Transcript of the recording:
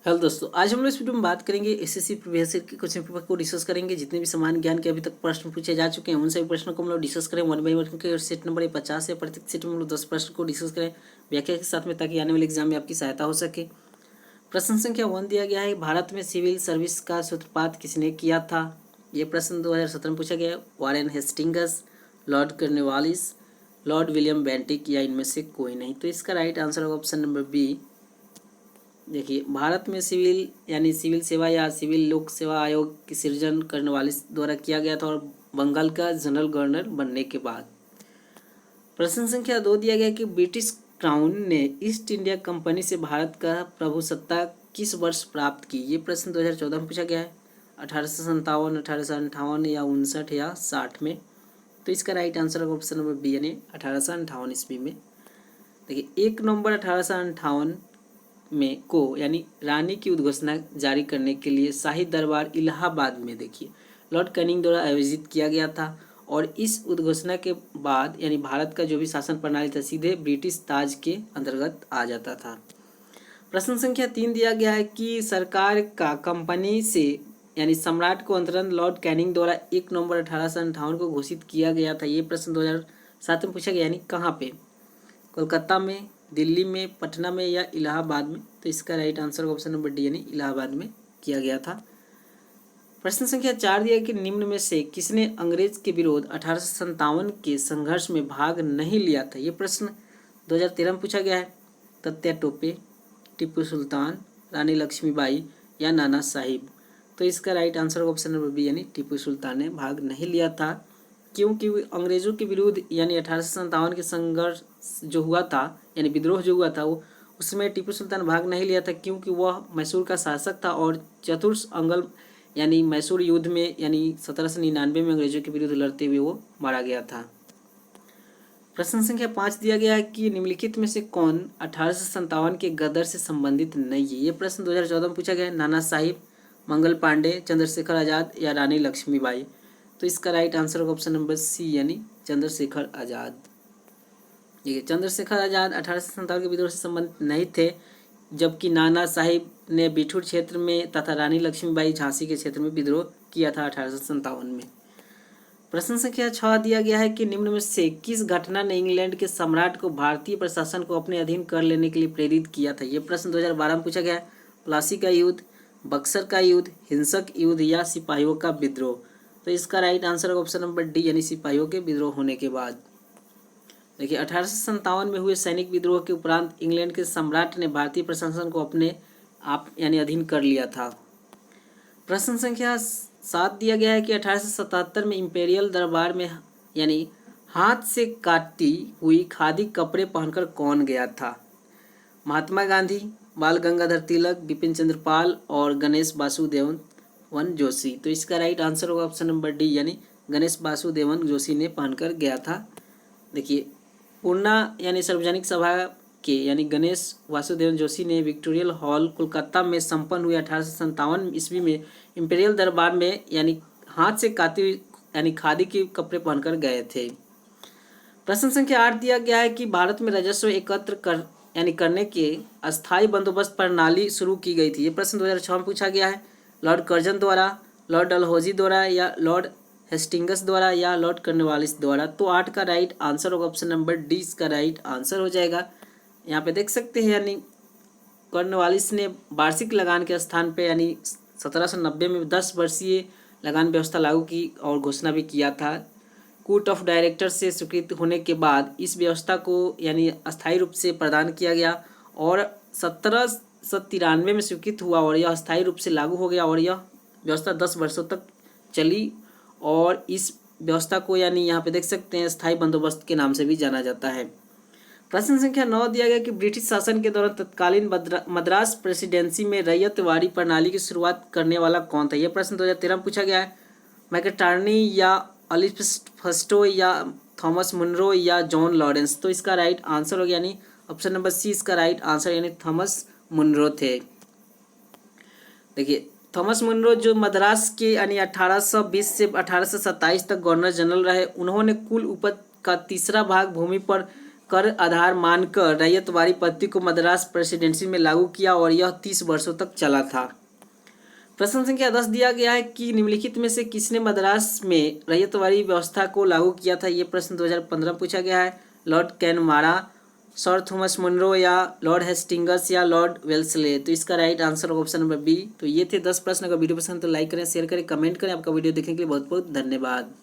Hello दोस्तों, आज हम लोग इस वीडियो में बात करेंगे एसएससी प्रीवियस ईयर के क्वेश्चन पेपर को डिस्कस करेंगे। जितने भी समान ज्ञान के अभी तक प्रश्न पूछे जा चुके हैं उन सभी प्रश्नों को हम लोग डिस्कस करें वन बाई वन के। सेट नंबर 50 है, प्रत्येक सेट में हम लोग 10 प्रश्न को डिस्कस करें व्याख्या के साथ में, ताकि आने वाले एग्जाम में आपकी सहायता हो सके। प्रश्न संख्या 1 दिया गया है, भारत में सिविल सर्विस का सूत्रपात किसने किया था? ये प्रश्न 2017 में पूछा गया है। Warren Hastings, Lord Cornwallis, Lord William Bentinck या इनमें से कोई नहीं। तो इसका राइट आंसर होगा ऑप्शन नंबर बी। देखिए, भारत में सिविल यानी सिविल सेवा या सिविल लोक सेवा आयोग की सृजन कॉर्नवालिस द्वारा किया गया था, और बंगाल का जनरल गवर्नर बनने के बाद। प्रश्न संख्या 2 दिया गया कि ब्रिटिश क्राउन ने ईस्ट इंडिया कंपनी से भारत का प्रभुसत्ता किस वर्ष प्राप्त की? ये प्रश्न 2014 में पूछा गया है। 1857, 1858 या 59 या 60 में। तो इसका राइट आंसर होगा ऑप्शन नंबर बी यानी 1858 ईस्वी में। देखिए, 1 नवंबर 1858 में को यानी रानी की उद्घोषणा जारी करने के लिए शाही दरबार इलाहाबाद में देखिए लॉर्ड कैनिंग द्वारा आयोजित किया गया था, और इस उद्घोषणा के बाद यानी भारत का जो भी शासन प्रणाली था सीधे ब्रिटिश ताज के अंतर्गत आ जाता था। प्रश्न संख्या 3 दिया गया है कि सरकार का कंपनी से यानी सम्राट को अंतरण लॉर्ड कैनिंग द्वारा 1 नवंबर 1858 को घोषित किया गया था। ये प्रश्न 2007 में पूछा गया, यानी कहाँ पे? कोलकाता में, दिल्ली में, पटना में या इलाहाबाद में? तो इसका right answer option number D यानी इलाहाबाद में किया गया था। प्रश्न संख्या 4 दिया कि निम्न में से किसने अंग्रेज के विरोध 1857 के संघर्ष में भाग नहीं लिया था? ये प्रश्न 2013 में पूछा गया है। तात्या टोपे, टीपू सुल्तान, रानी लक्ष्मीबाई या नाना साहिब? तो इसका right answer option number B यानी टीपू सुल्तान ने भाग नहीं लिया था, क्योंकि अंग्रेजों के विरुद्ध यानी 1857 के संघर्ष जो हुआ था यानी विद्रोह जो हुआ था वो उसमें टीपू सुल्तान भाग नहीं लिया था, क्योंकि वह मैसूर का शासक था और चतुर्थ अंगल यानी मैसूर युद्ध में यानी 1799 में अंग्रेजों के विरुद्ध लड़ते हुए वो मारा गया था। प्रश्न संख्या 5 दिया गया है कि निम्नलिखित में से कौन 1857 के गदर से संबंधित नहीं है? ये प्रश्न 2014 में पूछा गया है। नाना साहिब, मंगल पांडे, चंद्रशेखर आजाद या रानी लक्ष्मीबाई? तो इसका राइट आंसर होगा ऑप्शन नंबर सी यानी चंद्रशेखर आजाद। देखिए, चंद्रशेखर आजाद 1857 के विद्रोह से संबंधित नहीं थे, जबकि नाना साहिब ने बिठूर क्षेत्र में तथा रानी लक्ष्मीबाई झांसी के क्षेत्र में विद्रोह किया था 1857 में। प्रश्न संख्या 6 दिया गया है कि निम्न में से किस घटना ने इंग्लैंड के सम्राट को भारतीय प्रशासन को अपने अधीन कर लेने के लिए प्रेरित किया था? ये प्रश्न 2012 में पूछा गया है। प्लासी का युद्ध, बक्सर का युद्ध, हिंसक युद्ध या सिपाहियों का विद्रोह? तो इसका राइट आंसर है ऑप्शन नंबर डी यानी सिपाहियों के विद्रोह होने के बाद। देखिए, 1857 में हुए सैनिक विद्रोह के उपरांत इंग्लैंड के सम्राट ने भारतीय प्रशासन को अपने आप यानी अधीन कर लिया था। प्रश्न संख्या 7 दिया गया है कि 1877 में इंपेरियल दरबार में यानी हाथ से काटी हुई खादी कपड़े पहनकर कौन गया था? महात्मा गांधी, बाल गंगाधर तिलक, बिपिन चंद्र पाल और गणेश वासुदेवन जोशी? तो इसका राइट आंसर होगा ऑप्शन नंबर डी यानी गणेश वासुदेवन जोशी ने पहनकर गया था। देखिए, पूर्णा यानी सार्वजनिक सभा के यानी गणेश वासुदेवन जोशी ने विक्टोरियल हॉल कोलकाता में संपन्न हुए 1857 ईस्वी में इंपेरियल दरबार में यानी हाथ से काती हुई यानी खादी के कपड़े पहनकर गए थे। प्रश्न संख्या 8 दिया गया है कि भारत में राजस्व एकत्र करने के अस्थायी बंदोबस्त प्रणाली शुरू की गई थी। ये प्रश्न 2006 में पूछा गया है। लॉर्ड कर्जन द्वारा, लॉर्ड डलहौजी द्वारा या लॉर्ड हेस्टिंग्स द्वारा या लॉर्ड कॉर्नवालिस द्वारा? तो 8 का राइट आंसर होगा ऑप्शन नंबर डी इसका राइट आंसर हो जाएगा। यहाँ पे देख सकते हैं यानी कॉर्नवालिस ने वार्षिक लगान के स्थान पे यानी 1790 में 10 वर्षीय लगान व्यवस्था लागू की और घोषणा भी किया था। कोर्ट ऑफ डायरेक्टर से स्वीकृत होने के बाद इस व्यवस्था को यानी अस्थायी रूप से प्रदान किया गया और 1793 में स्वीकृत हुआ और यह अस्थायी रूप से लागू हो गया, और यह व्यवस्था 10 वर्षों तक चली, और इस व्यवस्था को यानी यहाँ पे देख सकते हैं स्थायी बंदोबस्त के नाम से भी जाना जाता है। प्रश्न संख्या 9 दिया गया कि ब्रिटिश शासन के दौरान तत्कालीन मद्रास प्रेसिडेंसी में रैयतवाड़ी प्रणाली की शुरुआत करने वाला कौन था? यह प्रश्न 2013 में पूछा गया है। मैकटार्नी या एलिफिस्टो या थॉमस मुनरो या जॉन लॉरेंस? तो इसका राइट आंसर हो गया यानी ऑप्शन नंबर सी इसका राइट आंसर यानी थॉमस मुनरो थे। देखिए, थॉमस मुनरो जो मद्रास के यानी 1820 से 1827 तक गवर्नर जनरल रहे, उन्होंने कुल उपज का तीसरा भाग भूमि पर कर आधार मानकर रैयतवाड़ी पद्धति को मद्रास प्रेसिडेंसी में लागू किया और यह 30 वर्षों तक चला था। प्रश्न संख्या 10 दिया गया है कि निम्नलिखित में से किसने मद्रास में रैयतवाड़ी व्यवस्था को लागू किया था। ये प्रश्न 2015 पूछा गया है। Lord Connemara, Sir Thomas Munro या लॉर्ड हेस्टिंग्स या लॉर्ड वेल्सले। तो इसका right answer option number B. तो ये थे 10 प्रश्न। अगर वीडियो पसंद तो लाइक करें, शेयर करें, कमेंट करें। आपका वीडियो देखने के लिए बहुत बहुत धन्यवाद।